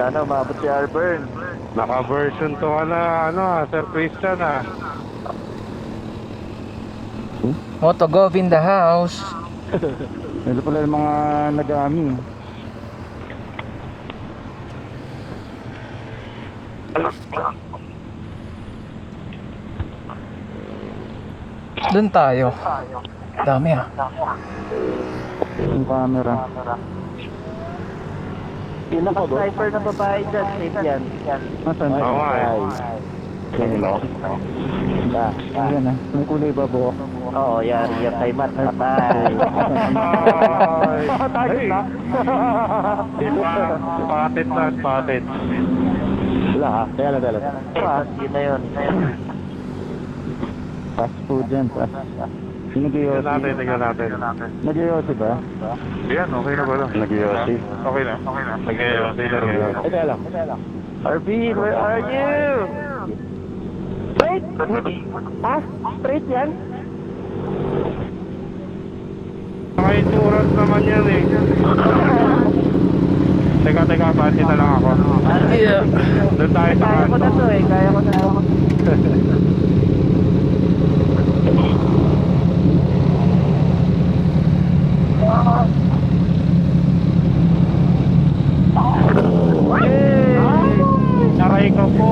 Sana umabot si Arburn. Naka-version to ka na, Sir Christian Moto Gov in the house. Ito pala yung mga nag-aami. Doon tayo. Dami Yung camera. Yung naka-sniper na babae dyan, safe yan. Nasaan? Oo nga eh. Hello. Ayan ah. May kulay ba buhok? Oo, yari yan kay Matt. Patay. Patay na. Patent. Wala ha. Kaya lang. Yun na yun. Fast food yan. Tingnan natin. Nag-iossi ba? Yan, okay na ba lang? Nag-iossi. Okay na. Nag-iossi. Kaya lang. RB, where are you? Straight? Straight yan? Mga insurance naman yan eh. Teka, pati na lang ako. Doon tayo sa Kaya ko na to eh, kaya ko na. Naray ko po.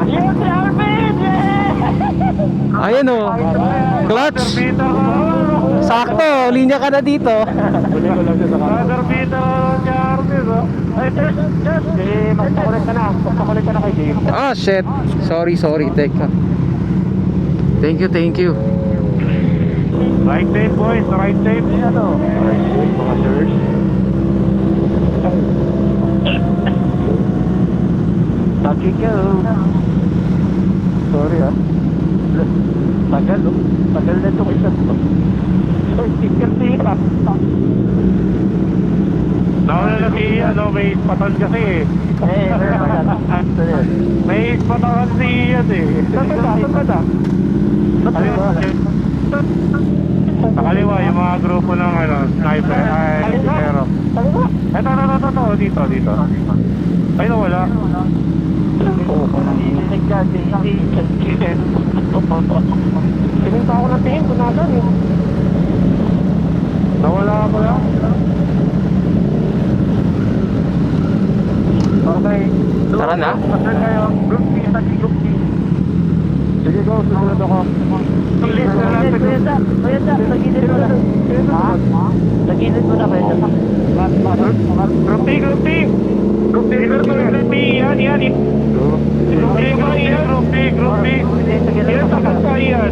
Yes, Arvin! Ayan o. Clutch. Sakto, linya ka na dito. Huli ko lang siya sa camera. Brother Peter Jarvis, Magpakulit ka na kay Dave. Ah, shit. Sorry. Teka. Thank you. Right safe boys, right safe. Mga sirs. Lucky go. Sorry ah. Tagal na itong isa to. Sticker pa. May ispatan kasi eh. May ispatan si Ian eh. Saan ka da? Nakaliwa yung mga grupo ng sniper. Pero Ito, dito. Ay, nawala. Tingin pa ako ng tingin, kunagan eh. Nawala ako lang. Okay. Tara na. Saan kayo? Group B, group B. Sige go, susunod ako. Kuya Jack, sa gilid mo na. Ha? Sa gilid mo na, Kuya Jack. Group B. Yan. Group B. Yan, takas ka yan.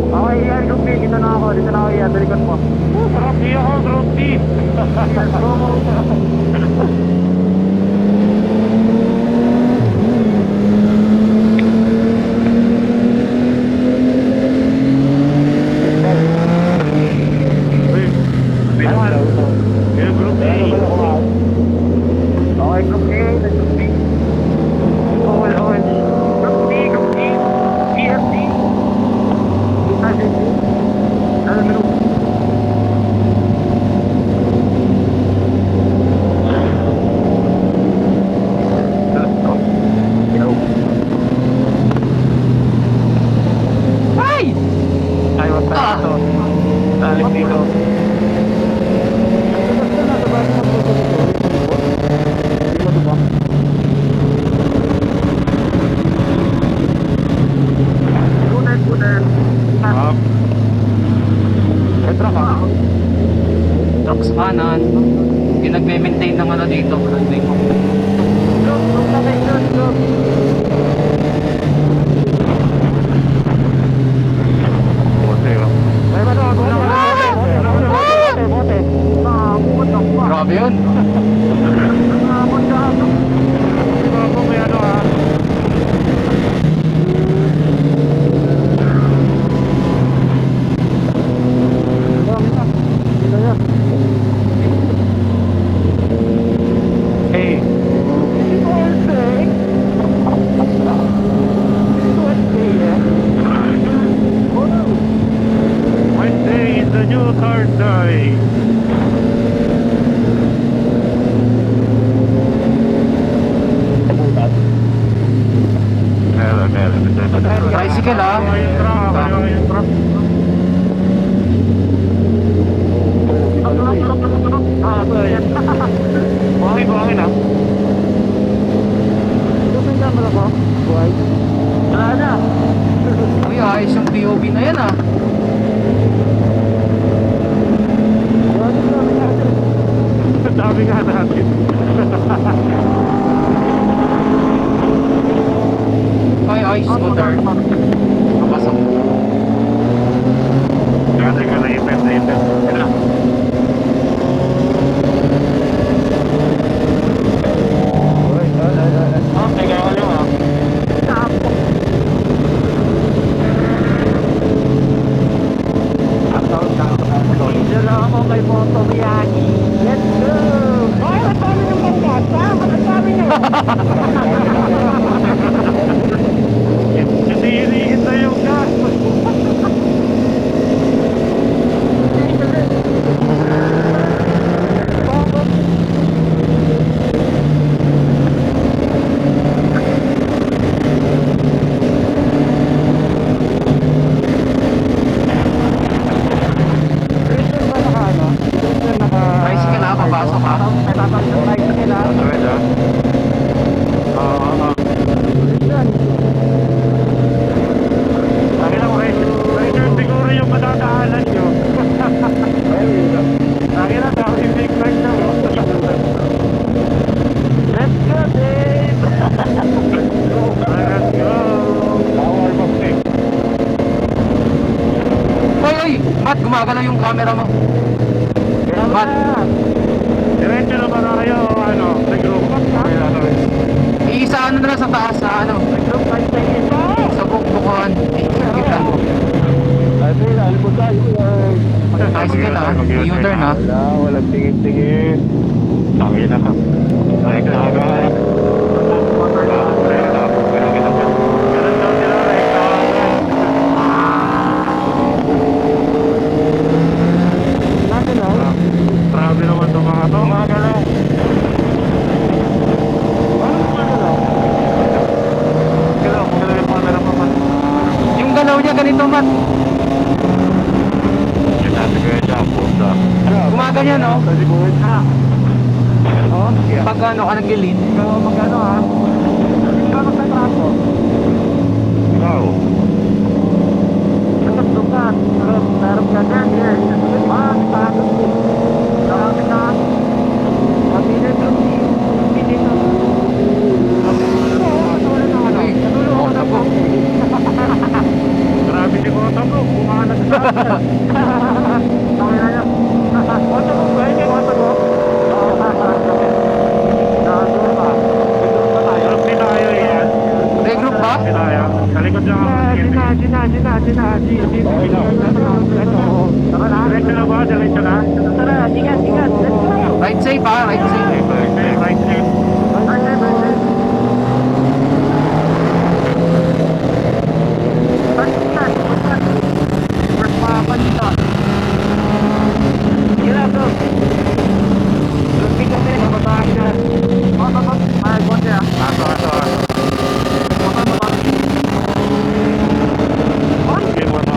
Okay, yan, group B. Dito na ako, yan. Dalikot mo. Sarap niya ako, Group B. Trucks kanan. Yung nagme-maintain ng dito. Grabe yun. the new third day. Tricycle ah. Yung truck. Buhangin ah. Tumanda mo ako. Buhay. Wala na. Uy, ayos yung POV na yan ah. Ang dami nga natin. Ay, ayos scooter. Kapasok. Kasi ka naipit. Yan na. Okay, kaya ko ah. Dito lang ako kay Moto Miyagi. Let's go! Ay, ang dami ng pangkasa! Ang dami nyo! Kasi iniin na yung gas. Tricycle ah, papasok ah. May papasok tayo nila. Sabi na ko rider siguro yung madadaanan nyo. Sabi na daw, i-big bag na mo. Let's go, Dave! Let's go. Uy, Matt, gumagalaw yung camera mo. Matt, Diretso na ba tayo, ano, sa group? iisa ano na lang sa taas sa ano. Group 5 seconds. Sa bukbukuhan. Ikitan mo. Tricycle ah. U-turn ah. Walang tingin-tingin. Sabi na ka. Ay, kagay. Grabe naman itong mga to. Mga galaw. Galaw yung mga galaw pa. Yung galaw niya ganito, Matt. Yung natin kaya siya, puta. Gumaganyan no? Oh, pag ano ka nag-lean. Magkano ha? Hindi ka magtatraso. Ikaw. Nagtugtog ka. Meron ka dyan. Pagod mo. Marami na. Mabilis yung pinis na. Uy, Natulog ako na. Grabe si Kota bro, bumanat na. Tawin na yan. Kota mo ba yun? Kota mo? Nakasuro ka. Nagtulog pa tayo. Sarap din tayo yan. regroup ba? Sarap din tayo. Sa likod lang ako. Diretso na ba? Diretso na? Tara, ingat. Let's go. Right safe ah, right safe. Right safe. Sige mo na.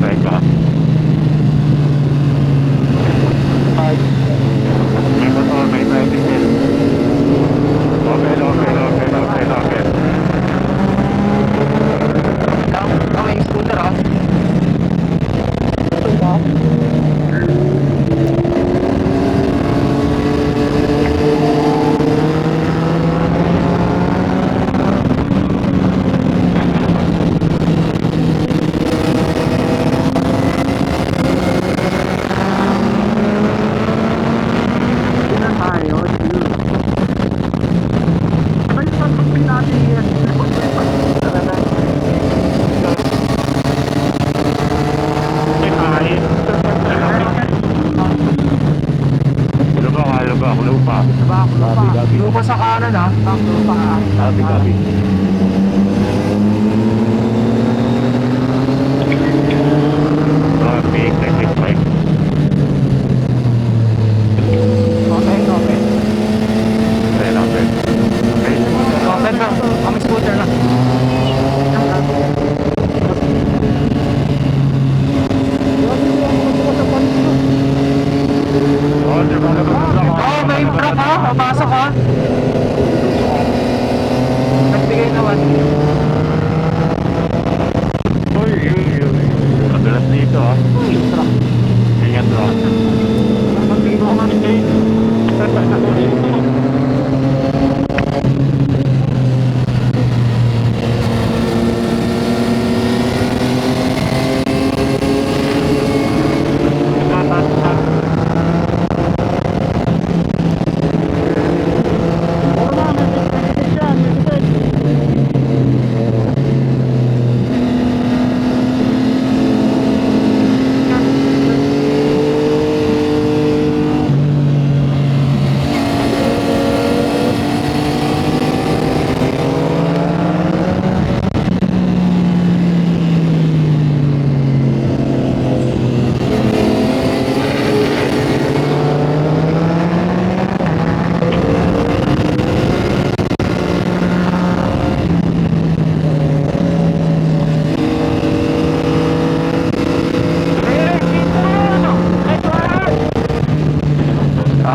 Bye ka.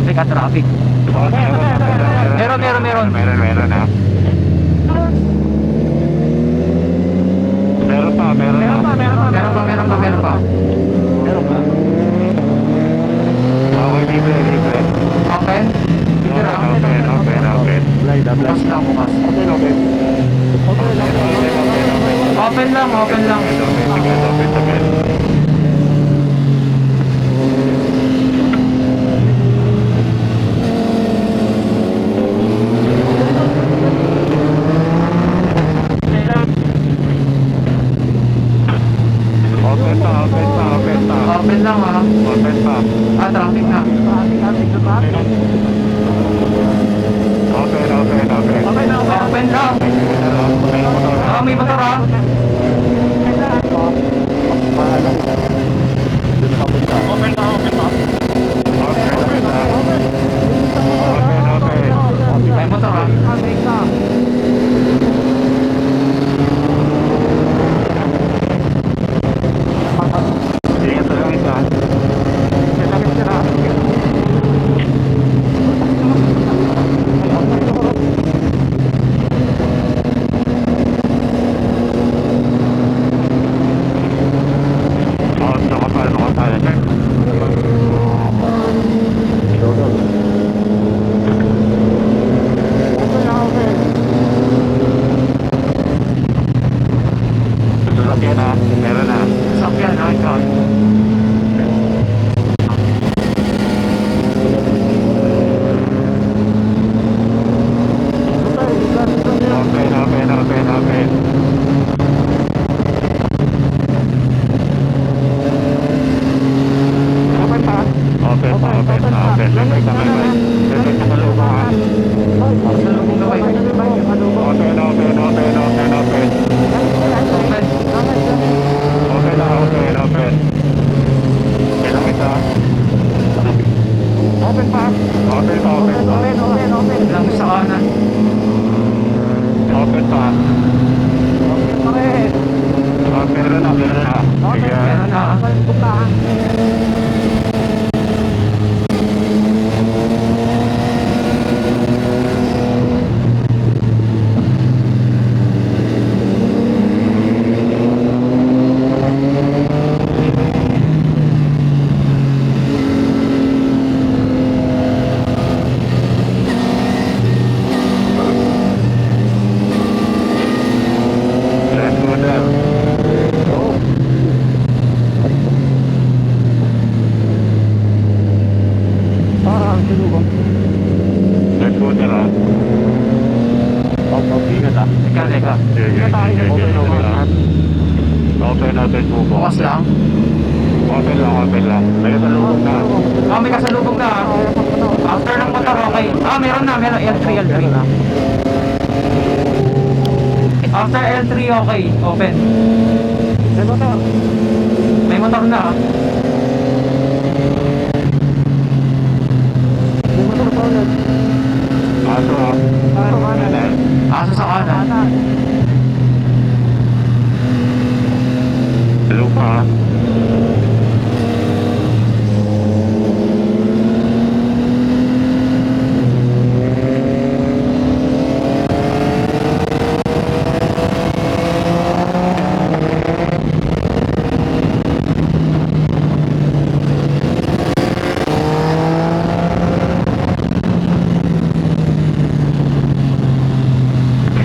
Teka, traffic. Meron. Meron ha. Meron pa. Meron pa. Okay, libre. Open? Tira. Open. Bukas lang, bukas. Open lang. Open. Open lang ha. Open pa. Traffic na. Open lang. May motor ha. May motor ha. Ingat na lang isa. Meron na. Sakyan ha. Ikaw. Open. Lemay sa kalubangan. Salubong na kayo. Open. Open. Ilang isa? Open pa. Lang sa kanan. Open pa. Meron na. Sige. Meron na. Let's go there. Let's go there. Ingat ah. Teka. Sige. Open po. Bukas lang. Open lang. May kasalubong na. May kasalubong na ha. After ng motor, okay. Meron na. L3. After L3, okay. Open. May motor na ha. Aso ah. Aso sa kanan. Lupa.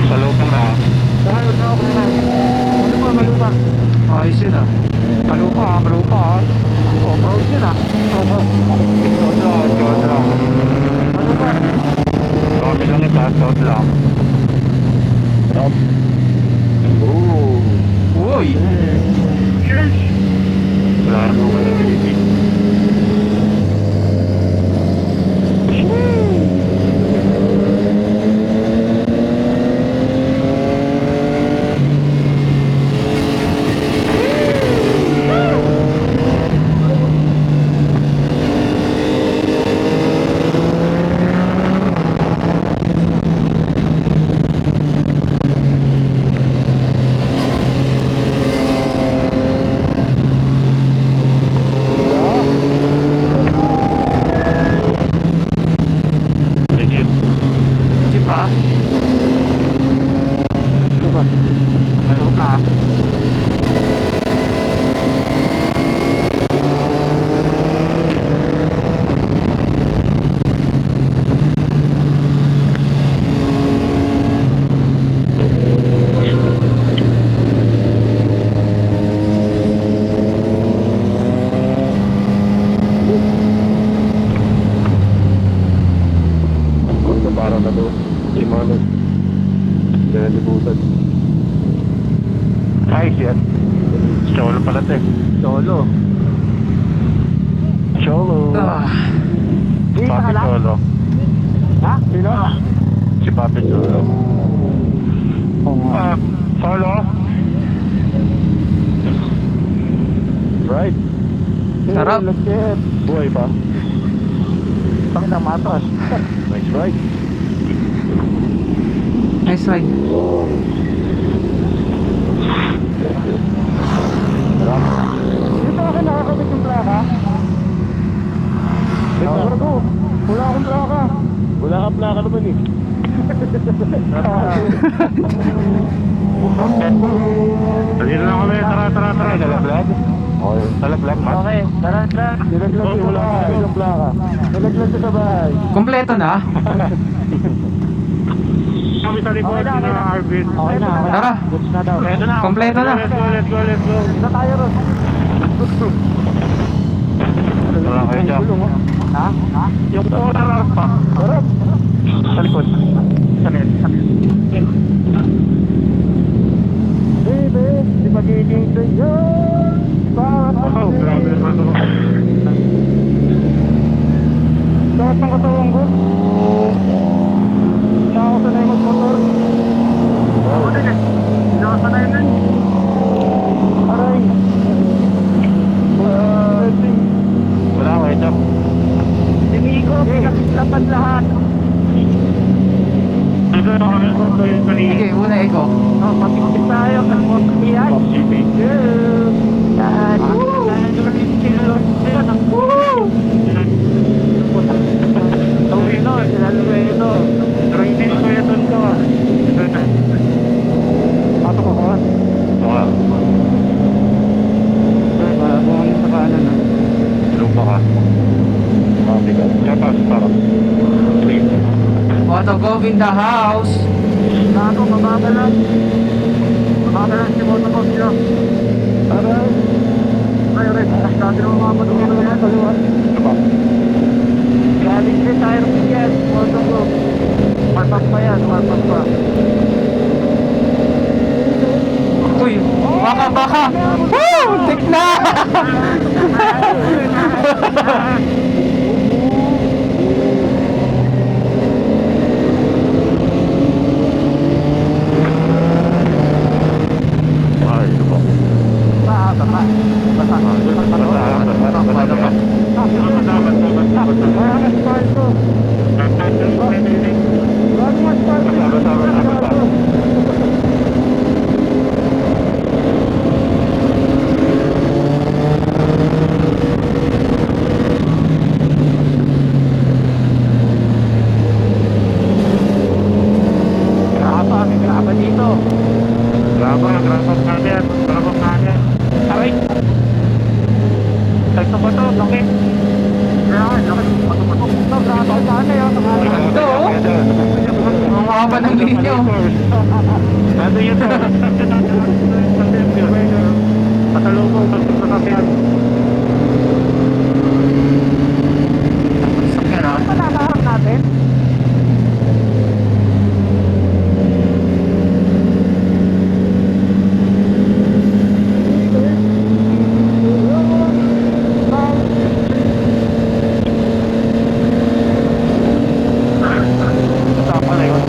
Sa lupang na. Ayos yun ah. Malupa. Proud yun ah. Suot lang. Copy lang ito. Suot lang. Uy! Wala na po wala Pilipin. Chinese yan. Cholo pala ito eh. Solo. Cholo. Di Papi lang. Cholo. Ha? Sino? Si Papi Cholo. Oo nga. Solo? Right. Sarap. Lagkit. Buhay pa. Pang na matas. Nice ride. Nice ride. Dito ako nakakabit yung plaka. Wala ko. Wala akong plaka. Wala kang plaka naman eh. Dito na kami. Tara. Nalaglag? Okay. Nalaglag man? Okay, tara. Nalaglag eh. Wala kang plaka. Nalaglag sa bahay. Kompleto na. Kami sa likod Okay na. Arvin. Okay na. Tara. Goods na daw. Ito na. Kompleto na. Let's go. Na tayo ron. Tara kayo dyan. Ha? Ha? Yung oras pa. Sarap. Sa likod. Sanit. Baby, di magiging sa'yo. Wow, grabe naman ito. Lahat ng katawan ko. Hindi ako sanay mag-motor. Oo din eh. Hindi ako sanay din. Aray. Wala ko ito. Dinigo, pinaglapan lahat. Ito na kami kung ito yung kanina. Sige, una iko. Patikit tayo. Kalmot yan. Shipping. Yan. Lueno, sila Lueno. Pero hindi ko yung doon ka. Patok ako. Baka. Kung sa kanan na. Lupa ka. Mabigat. Kapas para. Sleep. Motogov in the house. Ako, mababa lang. Mababa lang si Motocop nyo. Aray. Ay, aray. Sabi ng mga matulog na yan. Kaliwa. Galing si Tire yan. Motocop. Marpak pa yan. Marpak pa. Uy, baka. Woo! Tik na! Ay, ito ba? Bata pa. Bata. Parang asfalto. Parang asfalto. Graba dito. Graba natin. Aray. Sakto ba to? Laki. Graba. Graba sana yun. Ito, oh. Ang haba ng linyo. Ano yun to? Pasalubong sa sasakyan. Sakyan ah. Panaharap natin. Tama na yun.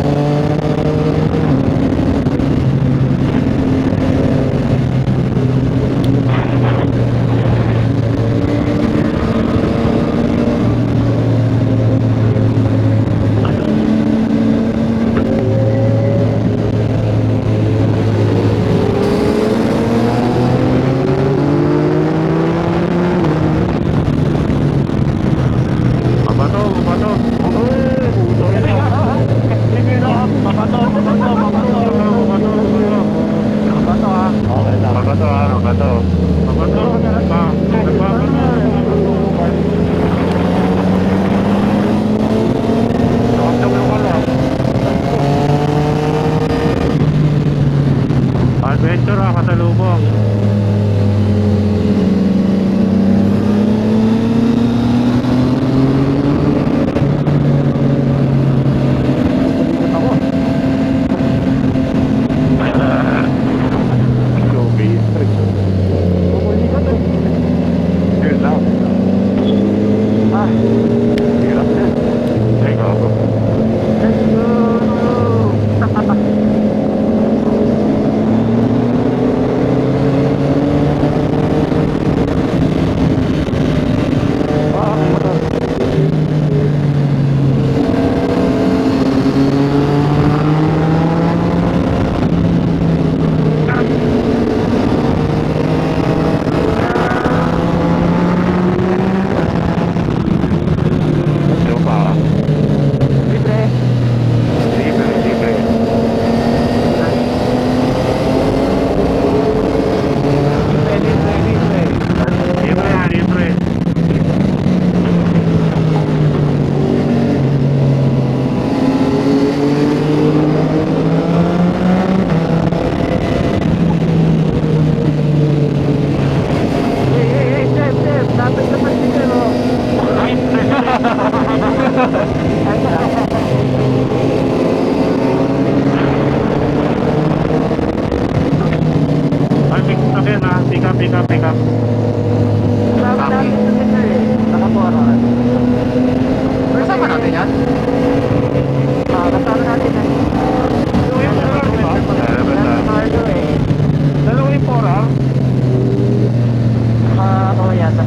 yata.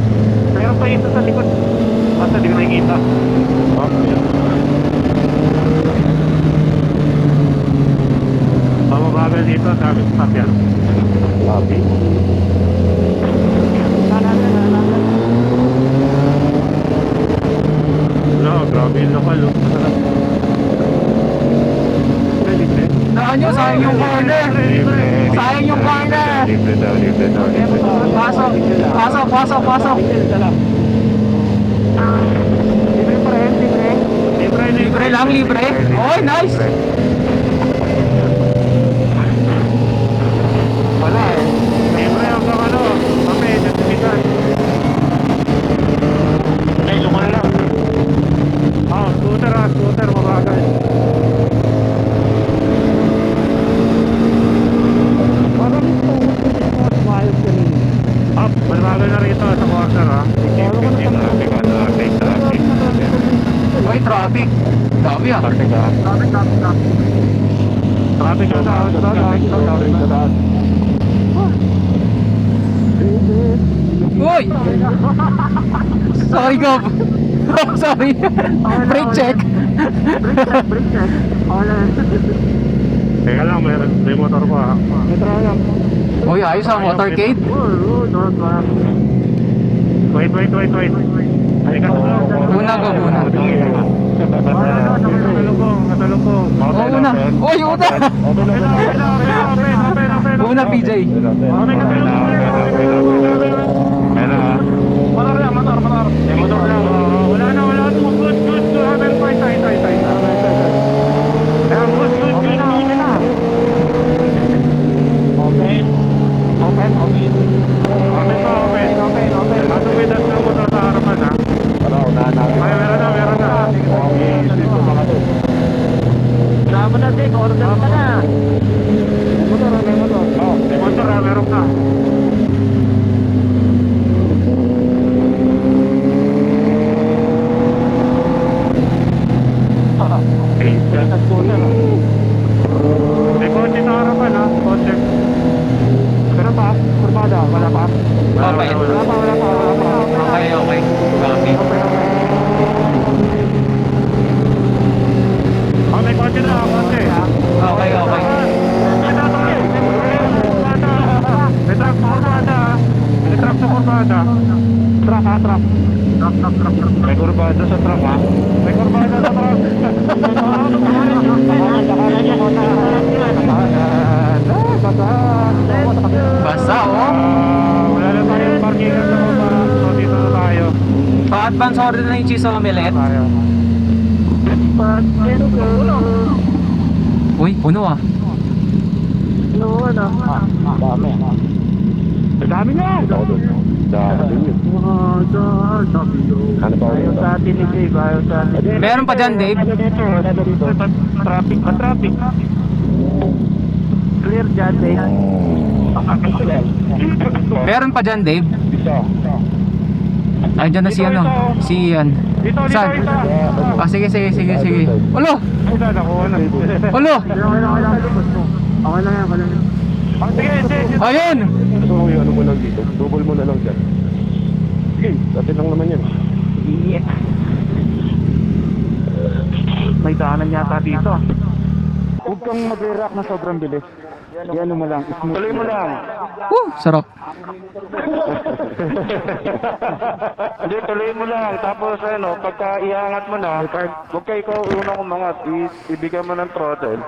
Meron pa ito sa likod. Basta di ko nakikita. Mababagal dito, sabi ko stop yan. Copy. No, grabe yung lokal. Saan nyo? Sayang yung corner. Sayang yung corner. Libre daw, libre daw, libre daw. Pasok. Pasok, pasok, pasok. Libre pa rin, libre. Libre lang, libre. Oy, nice. Wala eh. Libre ang ano, kami, certificate. Ay, lumal lang. Scooter, mabagal. Parang maayos kanina. Mabagal na rito sa corner ha. Oy, traffic. Dami ah. Traffic na taas. Uy! Sorry, Gob. Sorry. Brake check. Brake check. Teka lang, may motor pa. Uy, ayos ang motorcade. Wait. Halika sa loob. Una ko, una. Katalungkong. Oh, una. Uy, una. Una, PJ. Motor lang. Motor lang. Wala na. Good. Tay. Good. Open. Matuwidas ng motor sa harapan ha. Meron na. Meron na. Sama na, Dick. Order ka na. Motor ha, meron ka. May kotse sa harapan ha. Kotse. Pero pa? Kurbada? Wala pa? Okay. Wala pa. Okay. Copy. May kotse na. Kotse. Okay. May truck sa kurbada. Truck. May kurbada sa truck ha. May kurbada sa truck. Basta, oh. Wala na tayong parkingan sa baba. So dito na tayo. Pa-advance order na yung cheese omelette. Uy, puno ah. Dami. Dami na! Dami yun. Ano ba ulit? Sa atin ni Dave, ayaw sa atin. Meron pa dyan, Dave? Traffic. Clear dyan, Dave. Meron pa dyan, Dave? Isa. Ay, dyan na si ano? Si Ian. Dito. Saan? Ah, sige. Ulo! Ulo! Okay lang yan. Sige. Ayun! So, yung ano mo lang dito. Double mo na lang dyan. Sige, dati lang naman yan. Yes. May daanan yata dito. Huwag kang mag-react na sobrang bilis. Yan mo lang. Tuloy mo lang. Sarap. Hindi, tuloy mo lang. Tapos pagka iangat mo na, huwag ka ikaw unang umangat. Ibigay mo ng throttle.